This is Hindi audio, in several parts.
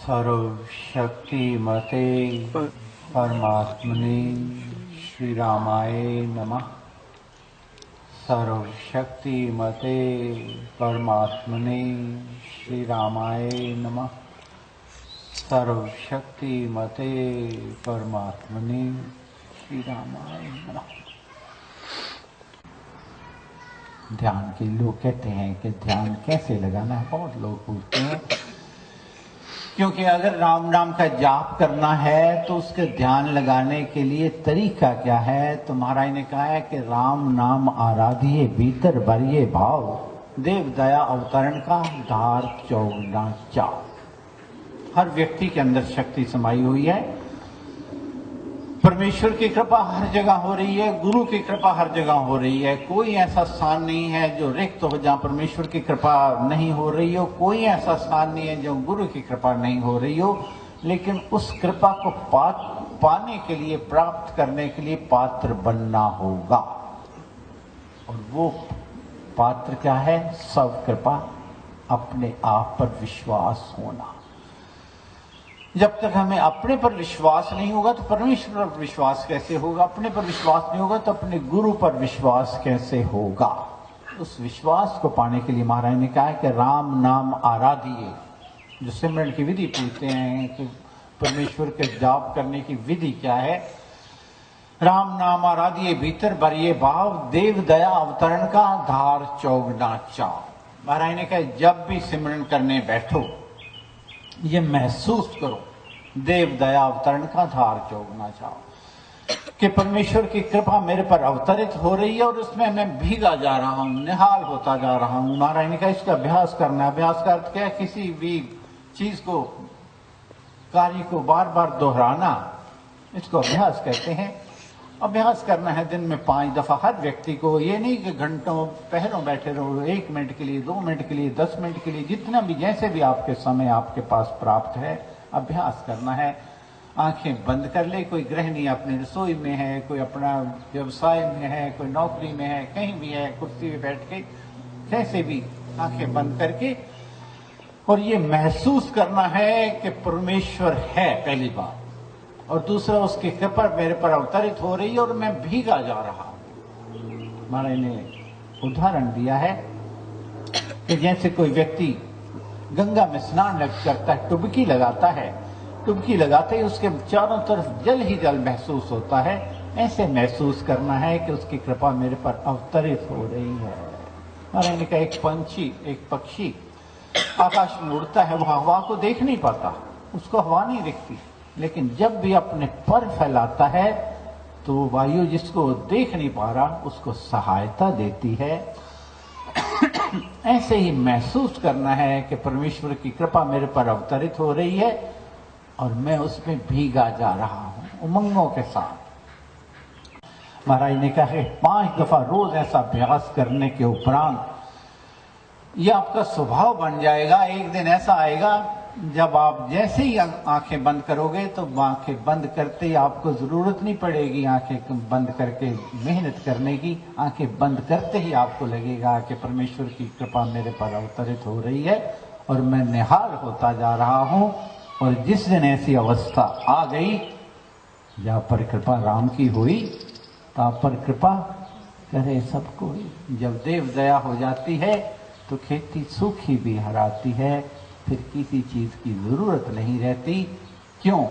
सर्वशक्तिमते परमात्मने श्रीरामाय नमः। सर्वशक्तिमते परमात्मने श्रीरामाय नमः। सर्वशक्तिमते परमात्मने श्रीरामाय नमः। ध्यान के लोग कहते हैं कि ध्यान कैसे लगाना है, बहुत लोग पूछते हैं, क्योंकि अगर राम नाम का जाप करना है तो उसके ध्यान लगाने के लिए तरीका क्या है। तो महाराज ने कहा है कि राम नाम आराधिए भीतर भरिए भाव, देव दया अवतरण का धार चौगुना चाव। हर व्यक्ति के अंदर शक्ति समाई हुई है। परमेश्वर की कृपा हर जगह हो रही है, गुरु की कृपा हर जगह हो रही है। कोई ऐसा स्थान नहीं है जो रिक्त हो जहाँ परमेश्वर की कृपा नहीं हो रही हो। कोई ऐसा स्थान नहीं है जो गुरु की कृपा नहीं हो रही हो। लेकिन उस कृपा को पाने के लिए, प्राप्त करने के लिए पात्र बनना होगा। और वो पात्र क्या है? सब कृपा, अपने आप पर विश्वास होना। जब तक हमें अपने पर विश्वास नहीं होगा तो परमेश्वर पर विश्वास कैसे होगा? अपने पर विश्वास नहीं होगा तो अपने गुरु पर विश्वास कैसे होगा? उस विश्वास को पाने के लिए महाराज ने कहा है कि राम नाम आराधिए। जो सिमरन की विधि पूछते हैं कि परमेश्वर के जाप करने की विधि क्या है? राम नाम आराधिए भीतर भरिए भाव, देव दया अवतरण का धार चौगुना चाव। महाराज ने कहा जब भी सिमरन करने बैठो ये महसूस करो, देव दया अवतरण का धार चौगुना चाव, कि परमेश्वर की कृपा मेरे पर अवतरित हो रही है और उसमें मैं भीगा जा रहा हूं, निहाल होता जा रहा हूं। महाराज ने कहा इसका अभ्यास करना है। अभ्यास का अर्थ क्या है? किसी भी चीज को, कार्य को बार बार दोहराना, इसको अभ्यास कहते हैं। अभ्यास करना है दिन में 5 दफा हर व्यक्ति को। ये नहीं कि घंटों पहरों बैठे रहो, 1 मिनट के लिए, 2 मिनट के लिए, 10 मिनट के लिए, जितना भी, जैसे भी आपके समय आपके पास प्राप्त है, अभ्यास करना है। आंखें बंद कर ले। कोई गृहिणी अपनी रसोई में है, कोई अपना व्यवसाय में है, कोई नौकरी में है, कहीं भी है, कुर्सी पे बैठ के, कैसे भी आंखें बंद करके, और ये महसूस करना है कि परमेश्वर है, पहली बात, और दूसरा उसकी कृपा मेरे पर अवतरित हो रही है और मैं भीगा जा रहा हूं। महाराज ने उदाहरण दिया है कि जैसे कोई व्यक्ति गंगा में स्नान करता है, डुबकी लगाता है, डुबकी लगाते ही उसके चारों तरफ जल ही जल महसूस होता है। ऐसे महसूस करना है कि उसकी कृपा मेरे पर अवतरित हो रही है। महाराज ने कहा एक पंछी, एक पक्षी आकाश में उड़ता है, वो हवा को देख नहीं पाता, उसको हवा नहीं दिखती, लेकिन जब भी अपने पर फैलाता है तो वायु जिसको देख नहीं पा रहा उसको सहायता देती है। ऐसे ही महसूस करना है कि परमेश्वर की कृपा मेरे पर अवतरित हो रही है और मैं उसमें भीगा जा रहा हूं उमंगों के साथ। महाराज ने कहा है 5 दफा रोज ऐसा अभ्यास करने के उपरांत यह आपका स्वभाव बन जाएगा। एक दिन ऐसा आएगा जब आप जैसे ही आंखें बंद करोगे तो आंखें बंद करते ही आपको जरूरत नहीं पड़ेगी आंखें बंद करके मेहनत करने की। आंखें बंद करते ही आपको लगेगा कि परमेश्वर की कृपा मेरे पर अवतरित हो रही है और मैं निहाल होता जा रहा हूं। और जिस दिन ऐसी अवस्था आ गई जहाँ पर कृपा राम की हुई, तो पर कृपा करे सबको। जब देव दया हो जाती है तो खेती सूखी भी हराती है, फिर किसी चीज की जरूरत नहीं रहती। क्यों?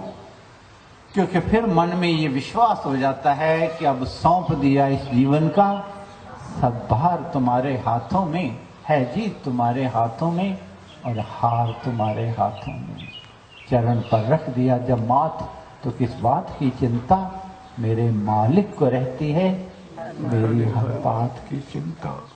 क्योंकि फिर मन में ये विश्वास हो जाता है कि अब सौंप दिया इस जीवन का, सब भार तुम्हारे हाथों में है, जीत तुम्हारे हाथों में और हार तुम्हारे हाथों में। चरण पर रख दिया जब माथ, तो किस बात की चिंता, मेरे मालिक को रहती है मेरी हर बात की चिंता।